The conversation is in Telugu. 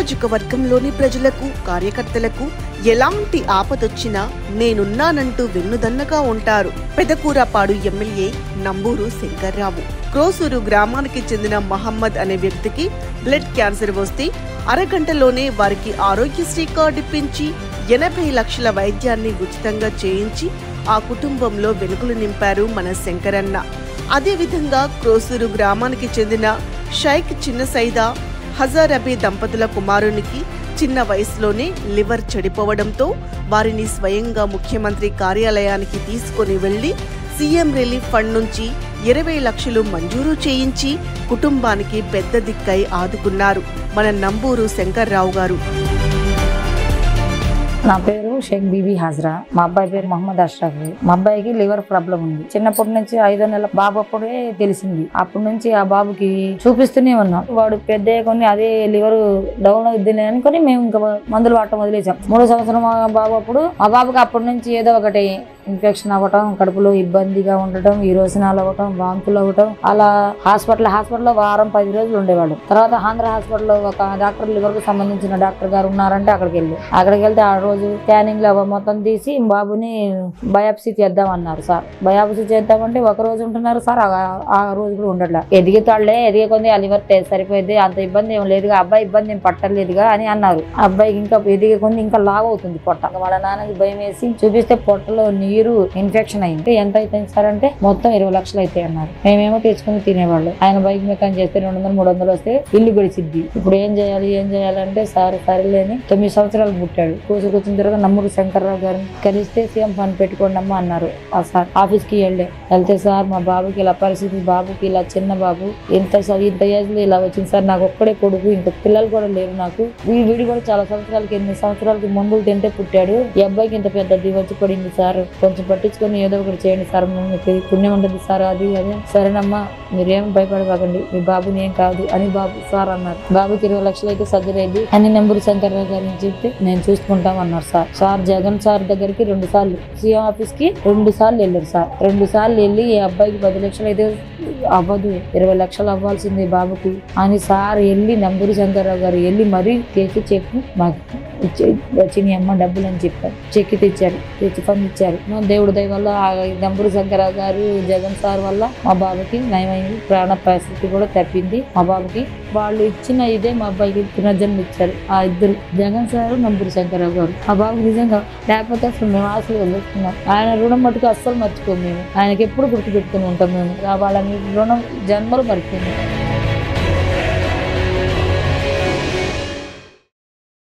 నియోజకవర్గంలోని ప్రజలకు, కార్యకర్తలకు ఎలాంటి ఆపదొచ్చినా నేనున్నానంటూ వెన్నుదన్నగా ఉంటారు పెదకూరపాడు ఎమ్మెల్యే నంబూరు శంకర్రావు. క్రోసూరు గ్రామానికి చెందిన మహమ్మద్ అనే వ్యక్తికి బ్లడ్ క్యాన్సర్ వస్తే అరగంటలోనే వారికి ఆరోగ్యశ్రీ కార్డు ఇప్పించి 80 లక్షల వైద్యాన్ని ఉచితంగా చేయించి ఆ కుటుంబంలో వెలుగులు నింపారు మన శంకరన్న. అదేవిధంగా క్రోసూరు గ్రామానికి చెందిన షైక్ చిన్న సైదా హజారబీ దంపతుల కుమారునికి చిన్న వయసులోనే లివర్ చెడిపోవడంతో వారిని స్వయంగా ముఖ్యమంత్రి కార్యాలయానికి తీసుకుని వెళ్లి సీఎం రిలీఫ్ ఫండ్ నుంచి 20 లక్షలు మంజూరు చేయించి కుటుంబానికి పెద్ద దిక్కై ఆదుకున్నారు మన నంబూరు శంకర్రావు గారు. నా పేరు షేక్ బీబీ హాజరా. మా అబ్బాయి పేరు మహమ్మద్ అష్రఫ్. మా అబ్బాయికి లివర్ ప్రాబ్లం ఉంది. చిన్నప్పటి నుంచి 5 నెలల బాబు అప్పుడే తెలిసింది. అప్పటి నుంచి ఆ బాబుకి చూపిస్తూనే ఉన్నాం. వాడు పెద్ద కొన్ని అదే లివర్ డౌన్ అవుతుంది అనుకుని మేము ఇంకా మందులు వాడటం వదిలేసాం. 3వ సంవత్సరం బాబు అప్పుడు మా బాబుకి అప్పటి నుంచి ఏదో ఒకటి ఇన్ఫెక్షన్ అవ్వటం, కడుపులో ఇబ్బందిగా ఉండటం, విరోచనాలు అవ్వటం, వాంతులు అవ్వటం, అలా హాస్పిటల్లో వారం 10 రోజులు ఉండేవాడు. తర్వాత ఆంధ్ర హాస్పిటల్లో ఒక డాక్టర్ లివర్ కు సంబంధించిన డాక్టర్ గారు ఉన్నారంటే అక్కడికి వెళ్తే ఆ రోజు స్కానింగ్ లో మొత్తం తీసి బాబుని బయాప్సీ చేద్దామన్నారు సార్. బయాప్సీ చేద్దామంటే ఒక రోజు ఉంటున్నారు సార్, ఆ రోజు కూడా ఉండట్లా. ఎదిగే కొంది ఆ లివర్ సరిపోయింది, అంత ఇబ్బంది ఏం లేదుగా, అబ్బాయి ఇబ్బంది ఏం పట్టలేదుగా అని అన్నారు. అబ్బాయికి ఇంకా ఎదిగే కొంది ఇంకా లావ్ అవుతుంది పొట్ట. వాళ్ళ నాన్నకి భయం వేసి చూపిస్తే పొట్టలో నీరు ఇన్ఫెక్షన్ అయింది. ఎంత అవుతుంది సార్ అంటే మొత్తం 20 లక్షలు అయితే అన్నారు. మేమేమో తెచ్చుకుని తినేవాళ్ళు. ఆయన బైక్ మెకాన్ చేస్తే 200-300 వస్తే ఇల్లు గడిచిద్ది. ఇప్పుడు ఏం చేయాలి అంటే సార్ సరేలేని 9 సంవత్సరాలు పుట్టాడు. కూర్చుని తర్వాత నంబూరు శంకర్రావు గారిని కలిస్తే సీఎం ఫండ్ పెట్టుకోండి అమ్మా అన్నారు. ఆ సార్ ఆఫీస్ కి వెళ్తే సార్ మా బాబుకి ఇలా పరిస్థితి, బాబుకి ఇలా చిన్న బాబు ఇంత ఏజ్ లో ఇలా వచ్చింది సార్, నాకు ఒక్కడే కొడుకు, ఇంక పిల్లలు కూడా లేరు నాకు. వీడి కూడా చాలా సంవత్సరాలకి 8 సంవత్సరాలకి మందులు తింటే పుట్టాడు. ఈ అబ్బాయికి ఇంత పెద్ద వచ్చి పడింది సార్, కొంచెం పట్టించుకొని ఏదో ఒకటి చేయండి సార్, మీకు పుణ్యం ఉంటుంది సార్. అది అదే సరేనమ్మా మీరేం భయపడకండి, మీ బాబుని ఏం కాదు అని బాబు సార్ అన్నారు. బాబుకి 20 లక్షలు అయితే సర్జరీ అయింది అని నంబూరు శంకర్రావు గారిని చెప్తే నేను చూసుకుంటాం అన్నారు సార్. సార్ జగన్ సార్ దగ్గరికి 2 సార్లు, సీఎం ఆఫీస్ కి 2 సార్లు వెళ్ళారు సార్. 2 సార్లు వెళ్ళి ఈ అబ్బాయికి 10 లక్షలు అయితే అవ్వదు, 20 లక్షలు అవ్వాల్సింది బాబుకి అని సార్ వెళ్ళి నంబూరు శంకర్రావు గారు వెళ్ళి మరీ తెచ్చి చెప్పి మాకు వచ్చిన అమ్మ డబ్బులు అని చెప్పారు. చెక్కి తెచ్చి ఫండ్ ఇచ్చారు. దేవుడి దయ వల్ల నంబూరు శంకర్రావు గారు జగన్ సార్ వల్ల మా బాబుకి నయమైంది, ప్రాణ పరిస్థితి కూడా తప్పింది మా బాబుకి. వాళ్ళు ఇచ్చిన ఇదే మా అబ్బాయికి పునర్జన్మ ఇచ్చారు ఆ ఇద్దరు, జగన్ సార్ నంబూరు శంకర్రావు గారు. మా బాబుకి నిజంగా లేకపోతే అసలు మేము ఆశలు వదిలేస్తున్నాం. ఆయన రుణం మటుకు అస్సలు మర్చిపోము. మేము ఆయనకి ఎప్పుడు గుర్తు పెట్టుకుని ఉంటాం. మేము వాళ్ళని రుణం జన్మలు మర్చిపోయింది.